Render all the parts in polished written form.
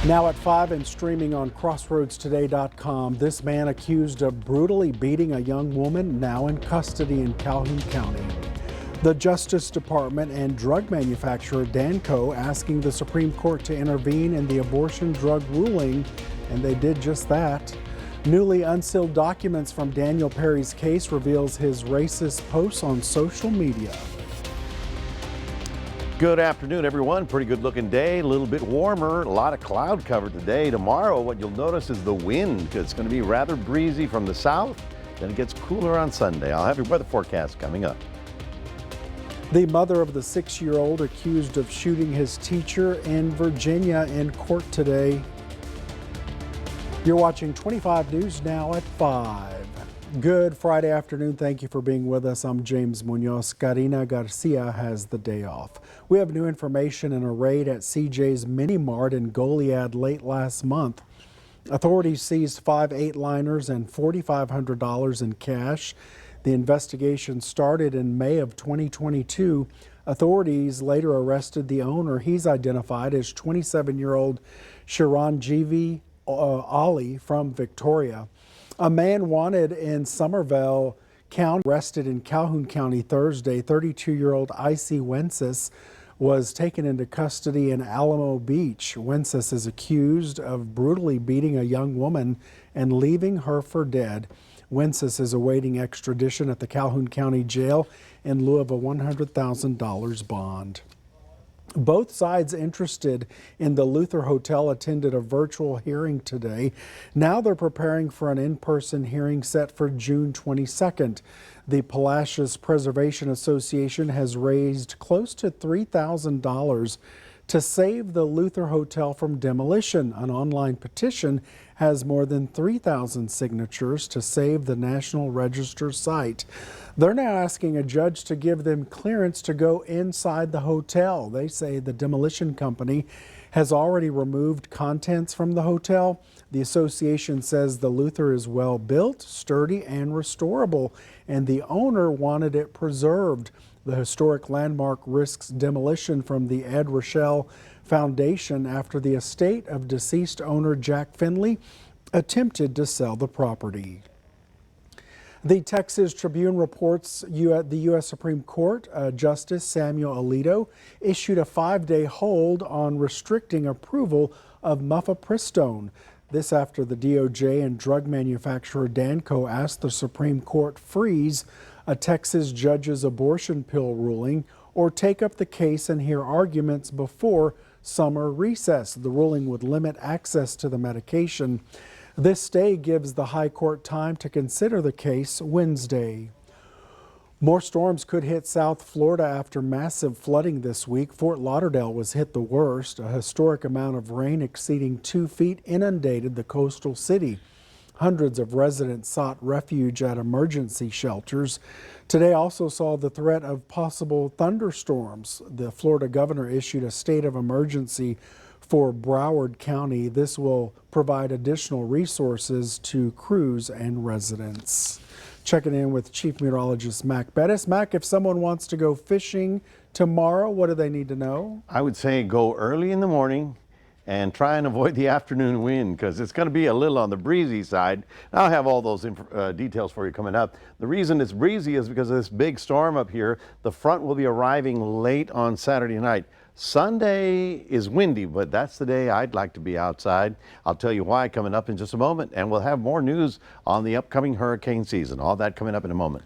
Now at 5 and streaming on crossroadstoday.com, this man accused of brutally beating a young woman now in custody in Calhoun County. The Justice Department and drug manufacturer Danco asking the Supreme Court to intervene in the abortion drug ruling, and they did just that. Newly unsealed documents from Daniel Perry's case reveals his racist posts on social media. Good afternoon, everyone. Pretty good looking day, a little bit warmer, a lot of cloud cover today. Tomorrow, what you'll notice is the wind, because it's going to be rather breezy from the south. Then it gets cooler on Sunday. I'll have your weather forecast coming up. The mother of the 6-year-old accused of shooting his teacher in Virginia in court today. You're watching 25 News now at 5. Good Friday afternoon. Thank you for being with us. I'm James Munoz. Karina Garcia has the day off. We have new information in a raid at CJ's Mini Mart in Goliad late last month. Authorities seized 5 8-liners and $4,500 in cash. The investigation started in May of 2022. Authorities later arrested the owner. He's identified as 27-year-old Chiranjeevi Ali from Victoria. A man wanted in Somervell County arrested in Calhoun County Thursday. 32-year-old I.C. Wences was taken into custody in Alamo Beach. Wences is accused of brutally beating a young woman and leaving her for dead. Wences is awaiting extradition at the Calhoun County Jail in lieu of a $100,000 bond. Both sides interested in the Luther Hotel attended a virtual hearing today. Now they're preparing for an in-person hearing set for June 22nd. The Palacios Preservation Association has raised close to $3,000 to save the Luther Hotel from demolition. An online petition has more than 3,000 signatures to save the National Register site. They're now asking a judge to give them clearance to go inside the hotel. They say the demolition company has already removed contents from the hotel. The association says the Luther is well built, sturdy, and restorable, and the owner wanted it preserved. The historic landmark risks demolition from the Ed Rochelle Foundation after the estate of deceased owner Jack Finley attempted to sell the property. The Texas Tribune reports the U.S. Supreme Court Justice Samuel Alito issued a 5-day hold on restricting approval of mifepristone. This after the DOJ and drug manufacturer Danco asked the Supreme Court freeze a Texas judge's abortion pill ruling or take up the case and hear arguments before summer recess. The ruling would limit access to the medication. This stay gives the High Court time to consider the case Wednesday. More storms could hit South Florida after massive flooding this week. Fort Lauderdale was hit the worst. A historic amount of rain exceeding 2 feet inundated the coastal city. Hundreds of residents sought refuge at emergency shelters. Today also saw the threat of possible thunderstorms. The Florida governor issued a state of emergency for Broward County. This will provide additional resources to crews and residents. Checking in with Chief Meteorologist Mac Bettis. Mac, if someone wants to go fishing tomorrow, what do they need to know? I would say go early in the morning and try and avoid the afternoon wind, because it's going to be a little on the breezy side. I'll have all those details for you coming up. The reason it's breezy is because of this big storm up here. The front will be arriving late on Saturday night. Sunday is windy, but that's the day I'd like to be outside. I'll tell you why coming up in just a moment, and we'll have more news on the upcoming hurricane season. All that coming up in a moment.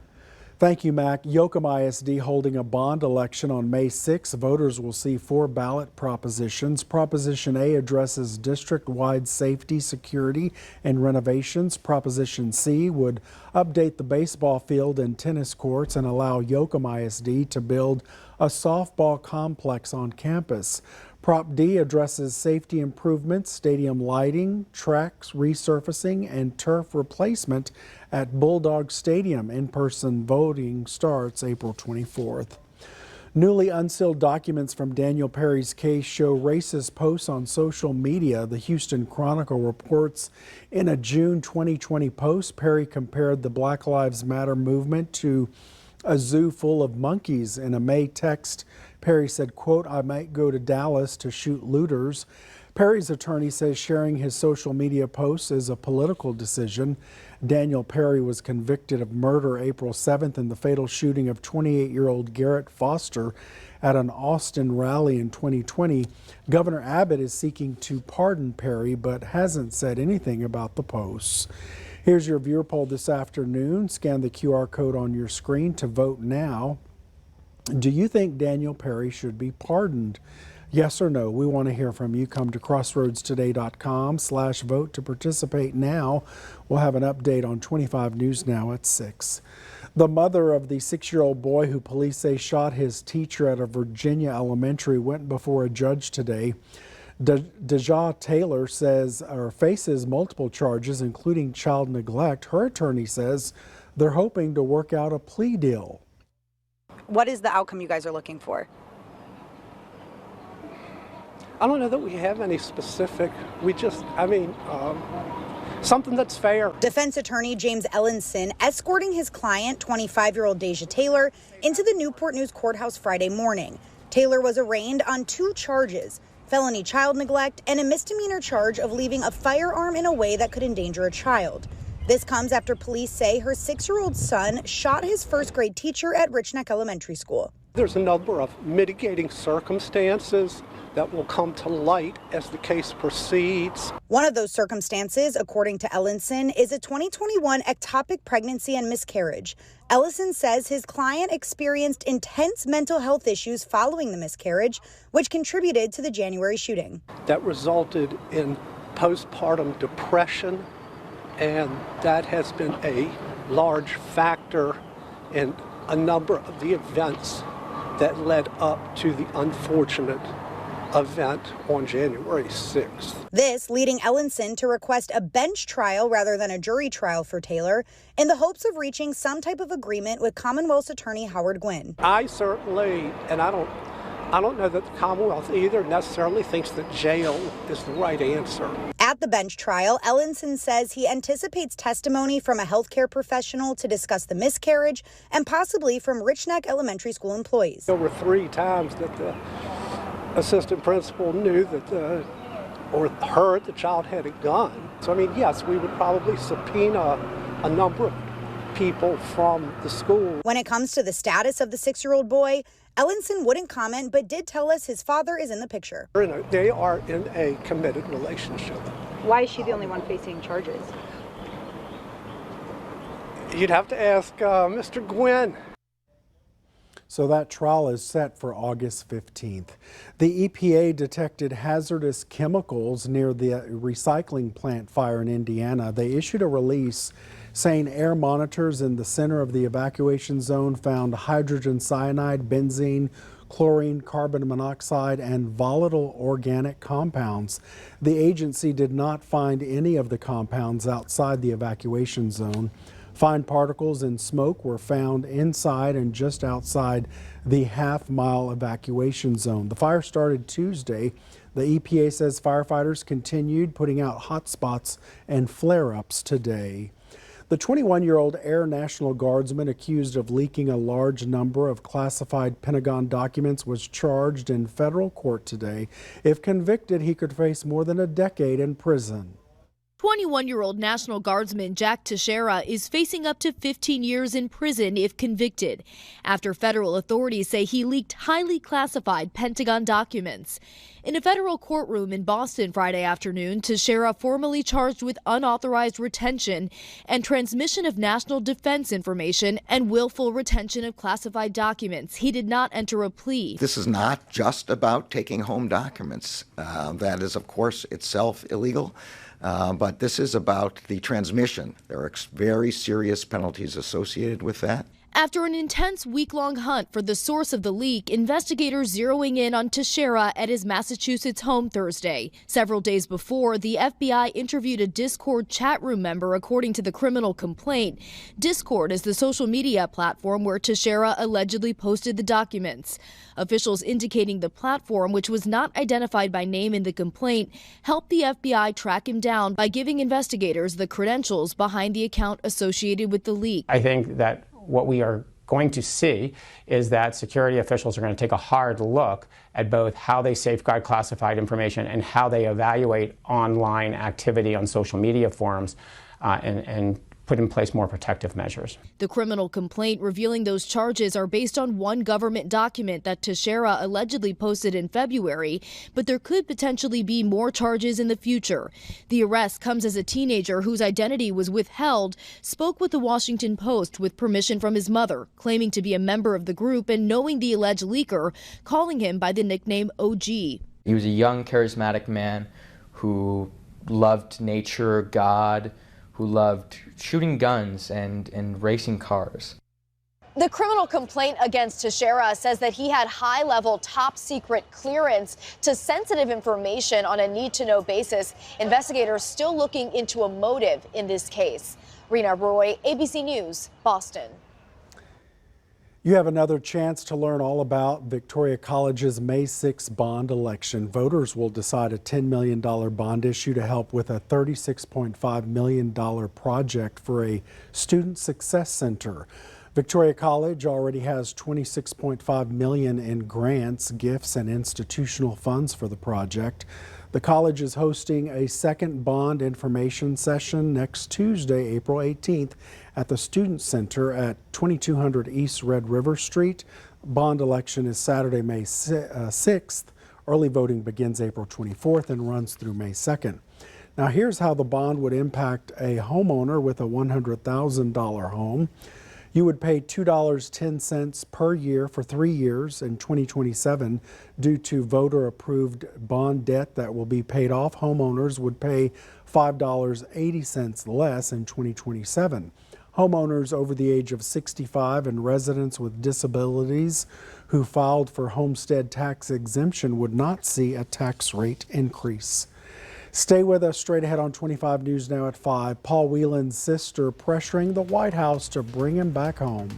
Thank you, Mac. Yoakum ISD holding a bond election on May 6. Voters will see 4 ballot propositions. Proposition A addresses district-wide safety, security, and renovations. Proposition C would update the baseball field and tennis courts and allow Yoakum ISD to build a softball complex on campus. Prop D addresses safety improvements, stadium lighting, tracks resurfacing, and turf replacement at Bulldog Stadium. In-person voting starts April 24th. Newly unsealed documents from Daniel Perry's case show racist posts on social media. The Houston Chronicle reports in a June 2020 post, Perry compared the Black Lives Matter movement to a zoo full of monkeys. In a May text, Perry said, quote, "I might go to Dallas to shoot looters." Perry's attorney says sharing his social media posts is a political decision. Daniel Perry was convicted of murder April 7th in the fatal shooting of 28-year-old Garrett Foster at an Austin rally in 2020. Governor Abbott is seeking to pardon Perry but hasn't said anything about the posts. Here's your viewer poll this afternoon. Scan the QR code on your screen to vote now. Do you think Daniel Perry should be pardoned? Yes or no? We want to hear from you. Come to crossroadstoday.com/vote to participate now. We'll have an update on 25 News Now at 6. The mother of the 6-year-old boy who police say shot his teacher at a Virginia elementary went before a judge today. Deja Taylor faces multiple charges, including child neglect. Her attorney says they're hoping to work out a plea deal. What is the outcome you guys are looking for? I don't know that we have any specific. Something that's fair. Defense attorney James Ellenson escorting his client, 25-year-old Deja Taylor, into the Newport News courthouse Friday morning. Taylor was arraigned on 2 charges: felony child neglect and a misdemeanor charge of leaving a firearm in a way that could endanger a child. This comes after police say her 6-year-old son shot his first-grade teacher at Rich Neck Elementary School. There's a number of mitigating circumstances that will come to light as the case proceeds. One of those circumstances, according to Ellenson, is a 2021 ectopic pregnancy and miscarriage. Ellison says his client experienced intense mental health issues following the miscarriage, which contributed to the January shooting. That resulted in postpartum depression, and that has been a large factor in a number of the events that led up to the unfortunate event on January 6th. This leading Ellenson to request a bench trial rather than a jury trial for Taylor in the hopes of reaching some type of agreement with Commonwealth's attorney Howard Gwynn. I certainly, and I don't know that the Commonwealth either necessarily thinks that jail is the right answer. At the bench trial, Ellenson says he anticipates testimony from a healthcare professional to discuss the miscarriage and possibly from Rich Neck Elementary School employees. There were 3 times that the assistant principal knew that or heard the child had a gun. So, yes, we would probably subpoena a number of people from the school. When it comes to the status of the 6-year-old boy, Ellenson wouldn't comment, but did tell us his father is in the picture. They are in a committed relationship. Why is she the only one facing charges? You'd have to ask Mr. Gwynn. So that trial is set for August 15th. The EPA detected hazardous chemicals near the recycling plant fire in Indiana. They issued a release saying air monitors in the center of the evacuation zone found hydrogen cyanide, benzene, chlorine, carbon monoxide, and volatile organic compounds. The agency did not find any of the compounds outside the evacuation zone. Fine particles and smoke were found inside and just outside the half-mile evacuation zone. The fire started Tuesday. The EPA says firefighters continued putting out hot spots and flare-ups today. The 21-year-old Air National Guardsman accused of leaking a large number of classified Pentagon documents was charged in federal court today. If convicted, he could face more than a decade in prison. 21-year-old National Guardsman Jack Teixeira is facing up to 15 years in prison if convicted, after federal authorities say he leaked highly classified Pentagon documents. In a federal courtroom in Boston Friday afternoon, Teixeira formally charged with unauthorized retention and transmission of national defense information and willful retention of classified documents. He did not enter a plea. This is not just about taking home documents. That is, of course, itself illegal. But this is about the transmission. There are very serious penalties associated with that. After an intense week-long hunt for the source of the leak, investigators zeroing in on Teixeira at his Massachusetts home Thursday. Several days before, the FBI interviewed a Discord chat room member, according to the criminal complaint. Discord is the social media platform where Teixeira allegedly posted the documents. Officials indicating the platform, which was not identified by name in the complaint, helped the FBI track him down by giving investigators the credentials behind the account associated with the leak. I think that what we are going to see is that security officials are going to take a hard look at both how they safeguard classified information and how they evaluate online activity on social media forums and put in place more protective measures. The criminal complaint revealing those charges are based on one government document that Teixeira allegedly posted in February, but there could potentially be more charges in the future. The arrest comes as a teenager whose identity was withheld spoke with the Washington Post with permission from his mother, claiming to be a member of the group and knowing the alleged leaker, calling him by the nickname OG. He was a young, charismatic man who loved nature, God, who loved shooting guns and racing cars. The criminal complaint against Teixeira says that he had high-level, top-secret clearance to sensitive information on a need-to-know basis. Investigators still looking into a motive in this case. Rena Roy, ABC News, Boston. You have another chance to learn all about Victoria College's May 6 bond election. Voters will decide a $10 million bond issue to help with a $36.5 million project for a student success center. Victoria College already has $26.5 million in grants, gifts, and institutional funds for the project. The college is hosting a second bond information session next Tuesday, April 18th at the Student Center at 2200 East Red River Street. Bond election is Saturday, May 6th. Early voting begins April 24th and runs through May 2nd. Now here's how the bond would impact a homeowner with a $100,000 home. You would pay $2.10 per year for 3 years in 2027 due to voter-approved bond debt that will be paid off. Homeowners would pay $5.80 less in 2027. Homeowners over the age of 65 and residents with disabilities who filed for homestead tax exemption would not see a tax rate increase. Stay with us. Straight ahead on 25 News Now at 5. Paul Whelan's sister pressuring the White House to bring him back home.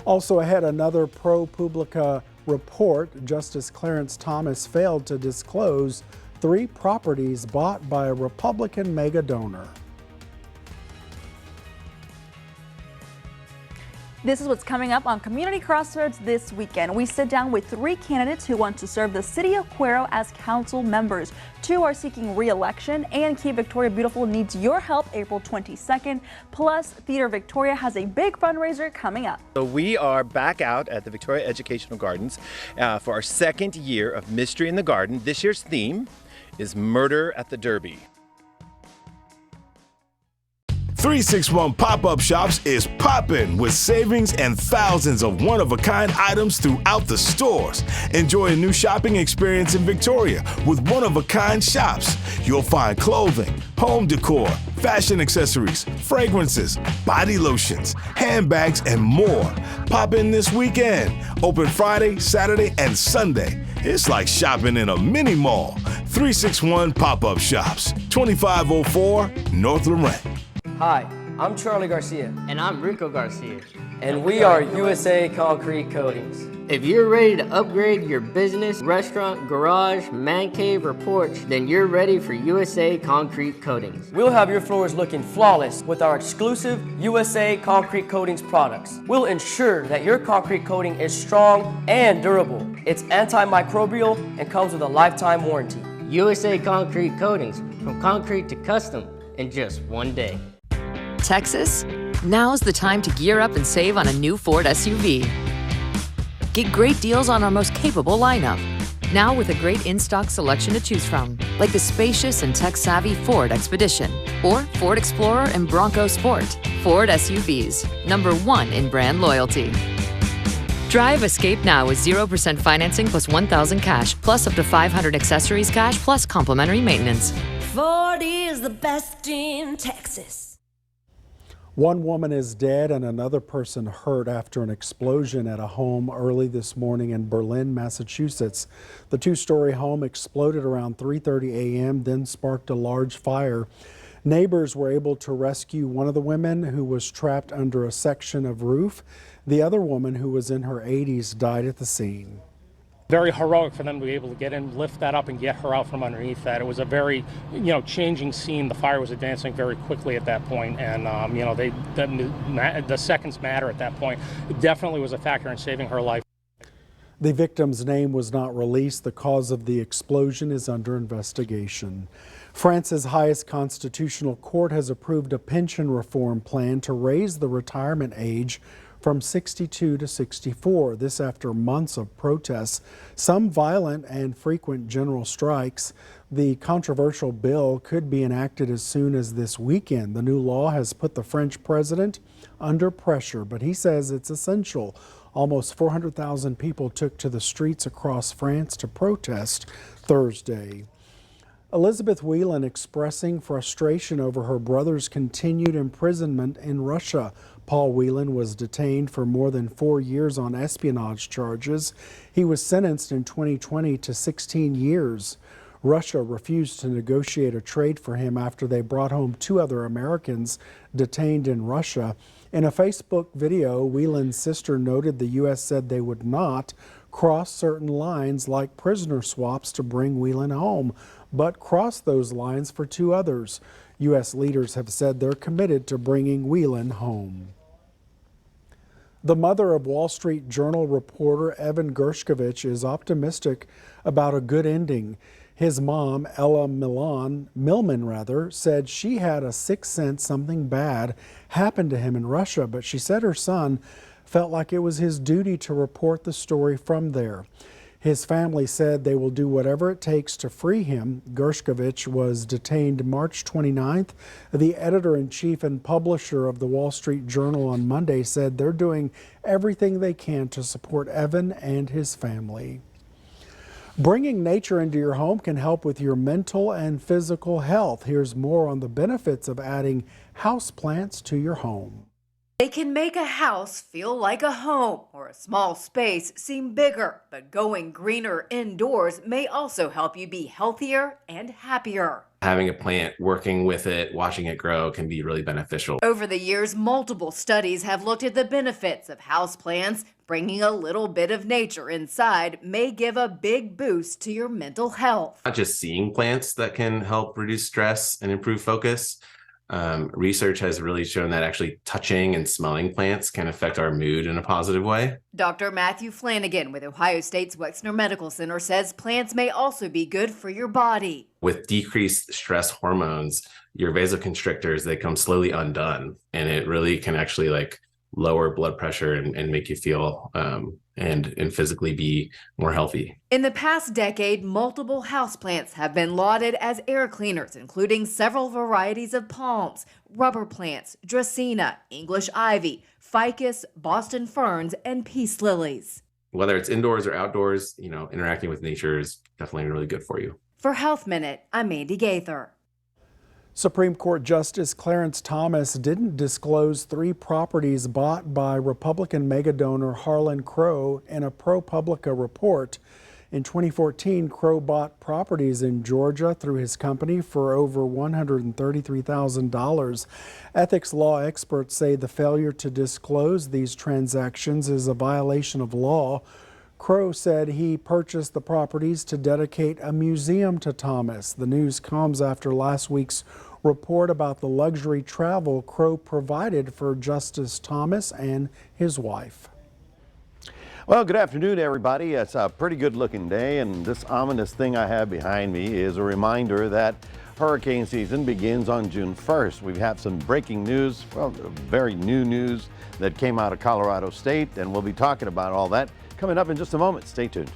Also ahead, another ProPublica report. Justice Clarence Thomas failed to disclose 3 properties bought by a Republican mega donor. This is what's coming up on Community Crossroads this weekend. We sit down with 3 candidates who want to serve the city of Cuero as council members. 2 are seeking re-election, and Keep Victoria Beautiful needs your help April 22nd. Plus, Theater Victoria has a big fundraiser coming up. So we are back out at the Victoria Educational Gardens for our 2nd year of Mystery in the Garden. This year's theme is Murder at the Derby. 361 Pop-Up Shops is popping with savings and thousands of one-of-a-kind items throughout the stores. Enjoy a new shopping experience in Victoria with one-of-a-kind shops. You'll find clothing, home decor, fashion accessories, fragrances, body lotions, handbags, and more. Pop in this weekend. Open Friday, Saturday, and Sunday. It's like shopping in a mini mall. 361 Pop-Up Shops, 2504 North Laurent. Hi, I'm Charlie Garcia. And I'm Rico Garcia. And we are USA Concrete Coatings. If you're ready to upgrade your business, restaurant, garage, man cave, or porch, then you're ready for USA Concrete Coatings. We'll have your floors looking flawless with our exclusive USA Concrete Coatings products. We'll ensure that your concrete coating is strong and durable. It's antimicrobial and comes with a lifetime warranty. USA Concrete Coatings, from concrete to custom, in just one day. Texas? Now's the time to gear up and save on a new Ford SUV. Get great deals on our most capable lineup. Now with a great in-stock selection to choose from, like the spacious and tech-savvy Ford Expedition or Ford Explorer and Bronco Sport. Ford SUVs, #1 in brand loyalty. Drive Escape now with 0% financing plus $1,000 cash, plus up to $500 accessories cash, plus complimentary maintenance. Ford is the best in Texas. One woman is dead and another person hurt after an explosion at a home early this morning in Berlin, Massachusetts. The 2-story home exploded around 3:30 a.m., then sparked a large fire. Neighbors were able to rescue one of the women who was trapped under a section of roof. The other woman, who was in her 80s, died at the scene. Very heroic for them to be able to get in, lift that up, and get her out from underneath that. It was a very, changing scene. The fire was advancing very quickly at that point, and the seconds matter at that point. It definitely was a factor in saving her life. The victim's name was not released. The cause of the explosion is under investigation. France's highest constitutional court has approved a pension reform plan to raise the retirement age from 62 to 64. This after months of protests, some violent and frequent general strikes. The controversial bill could be enacted as soon as this weekend. The new law has put the French president under pressure, but he says it's essential. Almost 400,000 people took to the streets across France to protest Thursday. Elizabeth Whelan expressing frustration over her brother's continued imprisonment in Russia. Paul Whelan was detained for more than 4 years on espionage charges. He was sentenced in 2020 to 16 years. Russia refused to negotiate a trade for him after they brought home 2 other Americans detained in Russia. In a Facebook video, Whelan's sister noted the U.S. said they would not cross certain lines like prisoner swaps to bring Whelan home, but cross those lines for 2 others. U.S. leaders have said they're committed to bringing Whelan home. The mother of Wall Street Journal reporter Evan Gershkovich is optimistic about a good ending. His mom, Ella Millman, said she had a sixth sense something bad happened to him in Russia, but she said her son felt like it was his duty to report the story from there. His family said they will do whatever it takes to free him. Gershkovich was detained March 29th. The editor-in-chief and publisher of the Wall Street Journal on Monday said they're doing everything they can to support Evan and his family. Bringing nature into your home can help with your mental and physical health. Here's more on the benefits of adding houseplants to your home. They can make a house feel like a home or a small space seem bigger, but going greener indoors may also help you be healthier and happier. Having a plant, working with it, watching it grow can be really beneficial. Over the years, multiple studies have looked at the benefits of houseplants. Bringing a little bit of nature inside may give a big boost to your mental health. Not just seeing plants that can help reduce stress and improve focus. Research has really shown that actually touching and smelling plants can affect our mood in a positive way. Dr. Matthew Flanagan with Ohio State's Wexner Medical Center says plants may also be good for your body. With decreased stress hormones, your vasoconstrictors, they come slowly undone, and it really can actually lower blood pressure and make you feel and physically be more healthy. In the past decade, multiple houseplants have been lauded as air cleaners, including several varieties of palms, rubber plants, dracaena, English ivy, ficus, Boston ferns, and peace lilies. Whether it's indoors or outdoors, interacting with nature is definitely really good for you. For Health Minute, I'm Mandy Gaither. Supreme Court Justice Clarence Thomas didn't disclose 3 properties bought by Republican megadonor Harlan Crow in a ProPublica report. In 2014, Crow bought properties in Georgia through his company for over $133,000. Ethics law experts say the failure to disclose these transactions is a violation of law. Crow said he purchased the properties to dedicate a museum to Thomas. The news comes after last week's report about the luxury travel Crow provided for Justice Thomas and his wife. Well, good afternoon, everybody. It's a pretty good looking day, and this ominous thing I have behind me is a reminder that hurricane season begins on June 1st. We've had some breaking news, well, very new news that came out of Colorado State, and we'll be talking about all that coming up in just a moment. Stay tuned.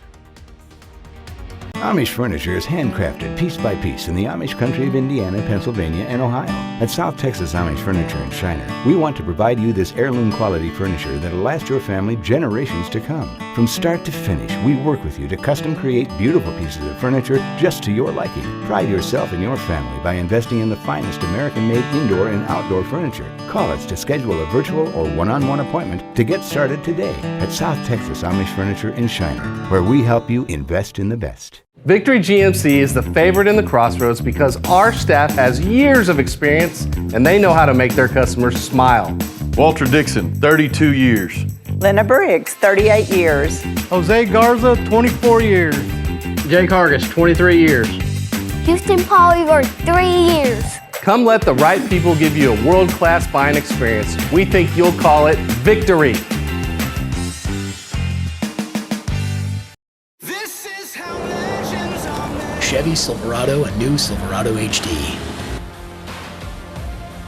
Amish furniture is handcrafted piece by piece in the Amish country of Indiana, Pennsylvania, and Ohio. At South Texas Amish Furniture in Shiner, we want to provide you this heirloom quality furniture that'll last your family generations to come. From start to finish, we work with you to custom create beautiful pieces of furniture just to your liking. Pride yourself and your family by investing in the finest American-made indoor and outdoor furniture. Call us to schedule a virtual or one-on-one appointment to get started today at South Texas Amish Furniture in Shiner, where we help you invest in the best. Victory GMC is the favorite in the Crossroads because our staff has years of experience and they know how to make their customers smile. Walter Dixon, 32 years. Linda Briggs, 38 years. Jose Garza, 24 years. Jake Hargis, 23 years. Houston Polyvert, 3 years. Come let the right people give you a world-class buying experience. We think you'll call it victory. Chevy Silverado and new Silverado HD.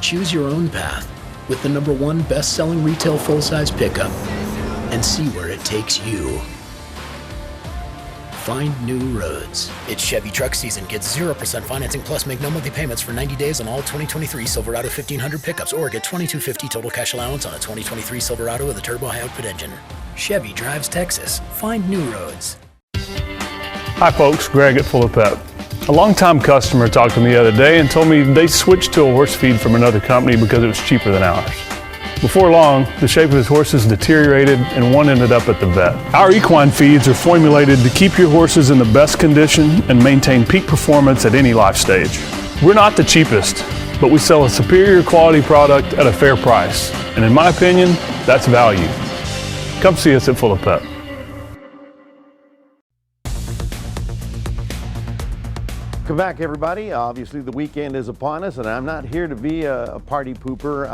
Choose your own path with the #1 best-selling retail full-size pickup and see where it takes you. Find new roads. It's Chevy truck season. Get 0% financing plus make no monthly payments for 90 days on all 2023 Silverado 1500 pickups or get $22.50 total cash allowance on a 2023 Silverado with a turbo high output engine. Chevy drives Texas. Find new roads. Hi folks, Greg at Fuller Pep. A longtime customer talked to me the other day and told me they switched to a horse feed from another company because it was cheaper than ours. Before long, the shape of his horses deteriorated and one ended up at the vet. Our equine feeds are formulated to keep your horses in the best condition and maintain peak performance at any life stage. We're not the cheapest, but we sell a superior quality product at a fair price. And in my opinion, that's value. Come see us at Fuller Pep. Welcome back, everybody. Obviously, the weekend is upon us, and I'm not here to be a party pooper.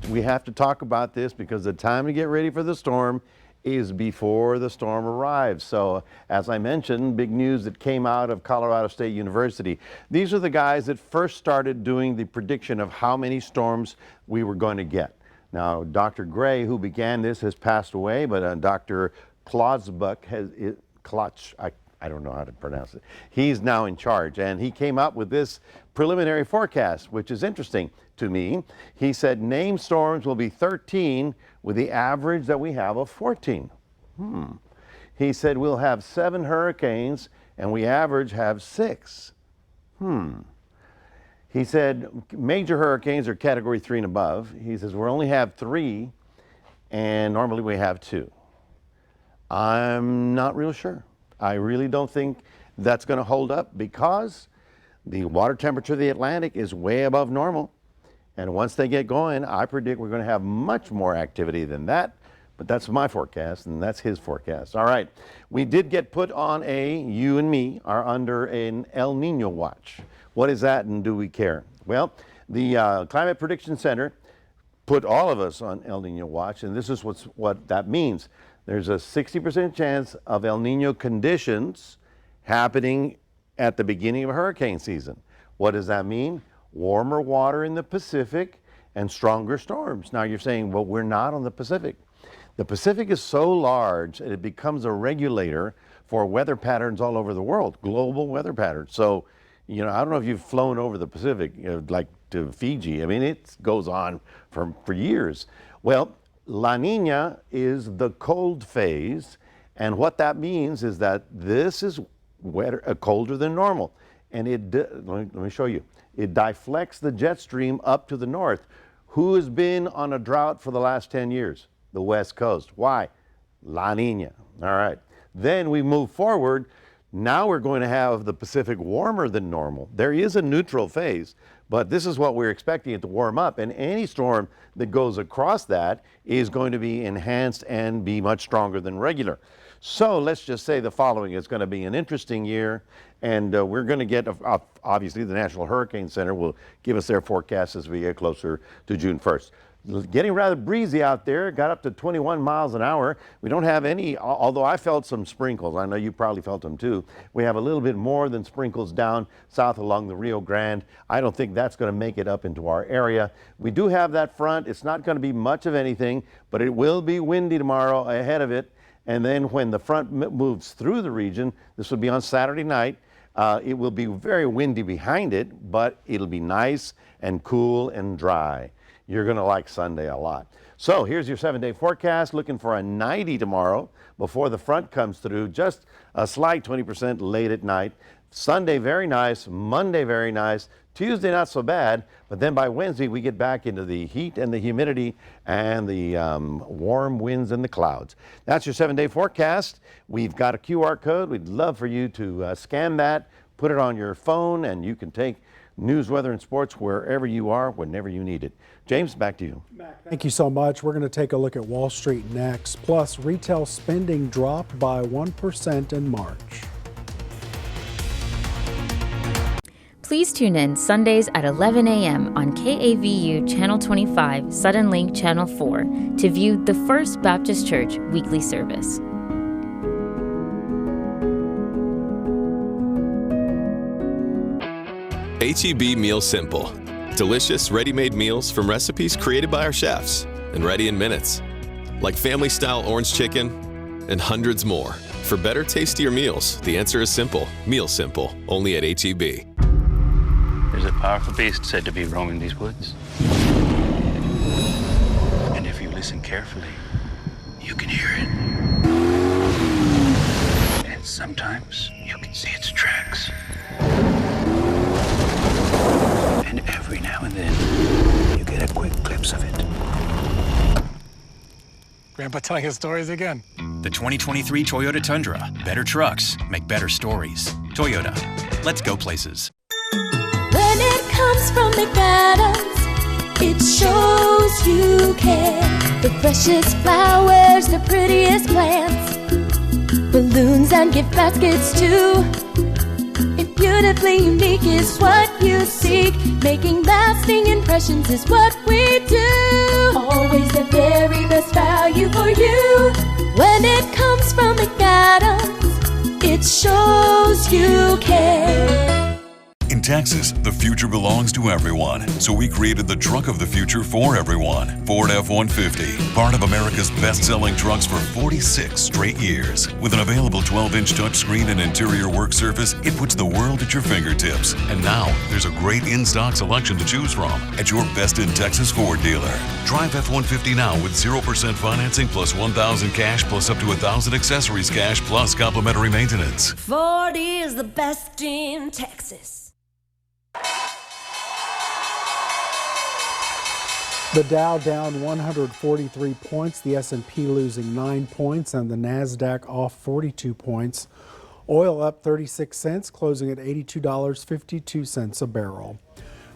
We have to talk about this because the time to get ready for the storm is before the storm arrives. So, as I mentioned, big news that came out of Colorado State University. These are the guys that first started doing the prediction of how many storms we were going to get. Now, Dr. Gray, who began this, has passed away, but Dr. Klotzbuck I don't know how to pronounce it. He's now in charge, and he came up with this preliminary forecast, which is interesting to me. He said named storms will be 13 with the average that we have of 14. He said we'll have 7 hurricanes and we average have 6. He said major hurricanes are category 3 and above. He says we'll only have 3 and normally we have 2. I'm not real sure. I really don't think that's going to hold up because the water temperature of the Atlantic is way above normal. And once they get going, I predict we're going to have much more activity than that. But that's my forecast, and that's his forecast. All right. We did get put on you and me are under an El Nino watch. What is that, and do we care? Well, the Climate Prediction Center put all of us on El Nino watch, and this is what that means. There's a 60% chance of El Nino conditions happening at the beginning of hurricane season. What does that mean? Warmer water in the Pacific and stronger storms. Now you're saying, well, we're not on the Pacific. The Pacific is so large that it becomes a regulator for weather patterns all over the world, global weather patterns. So, I don't know if you've flown over the Pacific, like to Fiji. I mean, it goes on for years. Well, La Nina is the cold phase, and what that means is that this is colder than normal. And let me show you. It deflects the jet stream up to the north. Who has been on a drought for the last 10 years? The West Coast. Why? La Nina. All right. Then we move forward. Now we're going to have the Pacific warmer than normal. There is a neutral phase, but this is what we're expecting it to warm up. And any storm that goes across that is going to be enhanced and be much stronger than regular. So let's just say the following. It's going to be an interesting year, and we're going to get, obviously, the National Hurricane Center will give us their forecast as we get closer to June 1st. Getting rather breezy out there, got up to 21 miles an hour. We don't have any, although I felt some sprinkles. I know you probably felt them too. We have a little bit more than sprinkles down south along the Rio Grande. I don't think that's going to make it up into our area. We do have that front. It's not going to be much of anything, but it will be windy tomorrow ahead of it. And then when the front moves through the region, this will be on Saturday night, it will be very windy behind it, but it'll be nice and cool and dry. You're going to like Sunday a lot. So here's your 7-day forecast. Looking for a 90 tomorrow before the front comes through. Just a slight 20% late at night. Sunday, very nice. Monday, very nice. Tuesday, not so bad. But then by Wednesday, we get back into the heat and the humidity and the warm winds and the clouds. That's your 7-day forecast. We've got a QR code. We'd love for you to scan that, put it on your phone, and you can take news, weather, and sports wherever you are, whenever you need it. James, back to you. Thank you so much. We're going to take a look at Wall Street next. Plus, retail spending dropped by 1% in March. Please tune in Sundays at 11 a.m. on KAVU Channel 25, Sudden Link Channel 4 to view the First Baptist Church weekly service. H-E-B Meal Simple. Delicious, ready-made meals from recipes created by our chefs and ready in minutes. Like family-style orange chicken and hundreds more. For better, tastier meals, the answer is simple. Meal Simple, only at H-E-B. There's a powerful beast said to be roaming these woods. And if you listen carefully, you can hear it. And sometimes you can see its tracks. And every now and then, you get a quick glimpse of it. Grandpa telling his stories again. The 2023 Toyota Tundra. Better trucks make better stories. Toyota. Let's go places. When it comes from McAdams, it shows you care. The freshest flowers, the prettiest plants, balloons and gift baskets too. And beautifully unique is what you seek. Making lasting impressions is what we do. Always the very best value for you. When it comes from McAdams, it shows you care. In Texas, the future belongs to everyone, so we created the truck of the future for everyone. Ford F-150, part of America's best-selling trucks for 46 straight years. With an available 12-inch touchscreen and interior work surface, it puts the world at your fingertips. And now, there's a great in-stock selection to choose from at your best in Texas Ford dealer. Drive F-150 now with 0% financing plus $1,000 cash plus up to $1,000 accessories cash plus complimentary maintenance. Ford is the best in Texas. The Dow down 143 points, the S&P losing 9 points, and the NASDAQ off 42 points. Oil up 36 cents, closing at $82.52 a barrel.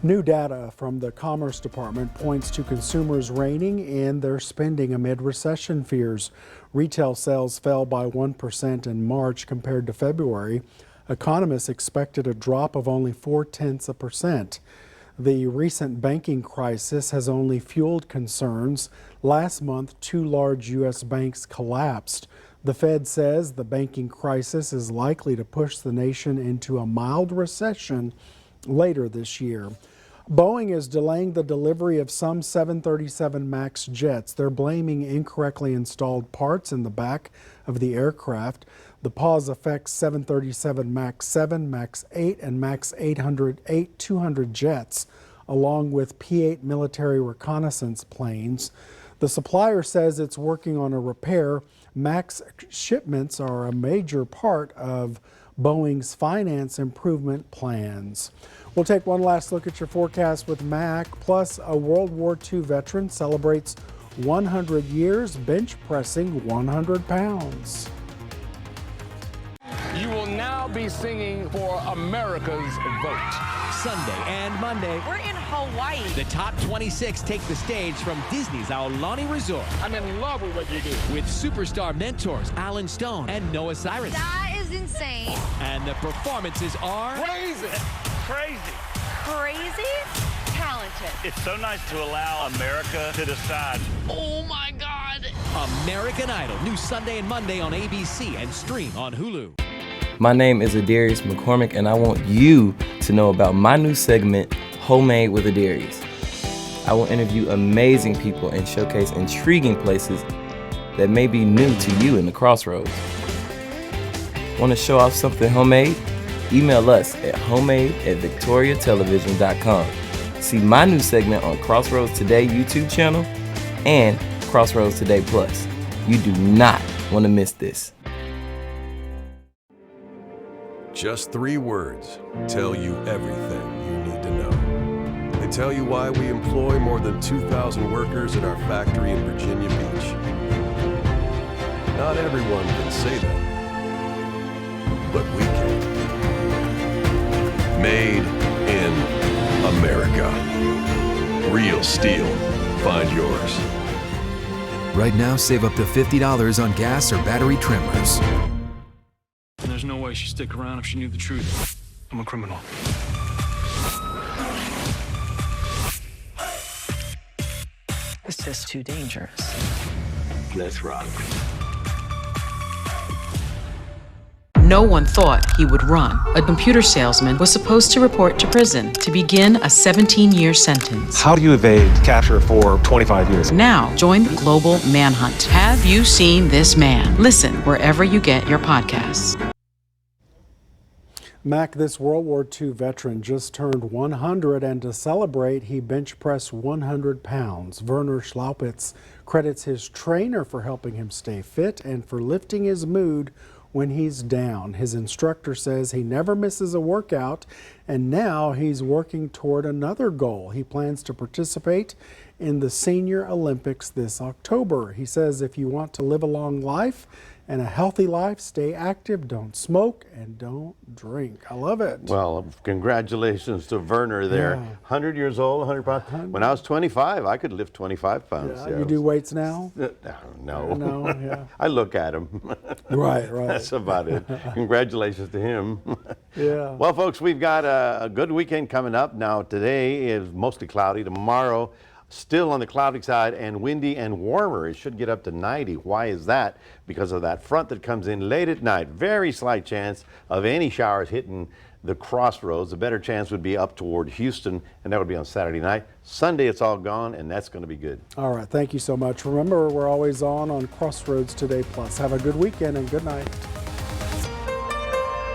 New data from the Commerce Department points to consumers reining in their spending amid recession fears. Retail sales fell by 1% in March compared to February. Economists expected a drop of only 0.4%. The recent banking crisis has only fueled concerns. Last month, 2 large U.S. banks collapsed. The Fed says the banking crisis is likely to push the nation into a mild recession later this year. Boeing is delaying the delivery of some 737 MAX jets. They're blaming incorrectly installed parts in the back of the aircraft. The pause affects 737 MAX 7, MAX 8, and MAX 800-200 jets, along with P-8 military reconnaissance planes. The supplier says it's working on a repair. MAX shipments are a major part of Boeing's finance improvement plans. We'll take one last look at your forecast with Mac. Plus, a World War II veteran celebrates 100 years bench pressing 100 pounds. You will now be singing for America's vote. Sunday and Monday, we're in Hawaii. The top 26 take the stage from Disney's Aulani Resort. I'm in love with what you do. With superstar mentors Alan Stone and Noah Cyrus. That is insane. And the performances are... crazy. Crazy. Talented. It's so nice to allow America to decide. Oh my God. American Idol, new Sunday and Monday on ABC and stream on Hulu. My name is Adarius McCormick, and I want you to know about my new segment, Homemade with Adarius. I will interview amazing people and showcase intriguing places that may be new to you in the Crossroads. Want to show off something homemade? Email us at homemade@victoriatelevision.com. See my new segment on Crossroads Today YouTube channel and Crossroads Today Plus. You do not want to miss this. Just 3 words tell you everything you need to know. They tell you why we employ more than 2,000 workers at our factory in Virginia Beach. Not everyone can say that, but we can. Made in America. Real steel. Find yours. Right now, save up to $50 on gas or battery trimmers. There's no way she'd stick around if she knew the truth. I'm a criminal. It's just too dangerous. Let's rock. No one thought he would run. A computer salesman was supposed to report to prison to begin a 17-year sentence. How do you evade capture for 25 years? Now, join the global manhunt. Have you seen this man? Listen wherever you get your podcasts. Mac, this World War II veteran, just turned 100, and to celebrate, he bench pressed 100 pounds. Werner Schlaupitz credits his trainer for helping him stay fit and for lifting his mood when he's down. His instructor says he never misses a workout, and now he's working toward another goal. He plans to participate in the Senior Olympics this October. He says if you want to live a long life and a healthy life, stay active, don't smoke, and don't drink. I love it. Well, congratulations to Werner there. Yeah. 100 years old, 100 pounds. When I was 25, I could lift 25 pounds. Yeah, you do weights now? No. No, yeah. I look at him. Right. That's about it. Congratulations to him. Yeah. Well, folks, we've got a good weekend coming up. Now, today is mostly cloudy. Tomorrow, still on the cloudy side and windy and warmer. It should get up to 90. Why is that? Because of that front that comes in late at night. Very slight chance of any showers hitting the crossroads. The better chance would be up toward Houston, and that would be on Saturday night. Sunday, it's all gone, and that's going to be good. All right. Thank you so much. Remember, we're always on Crossroads Today Plus. Have a good weekend and good night.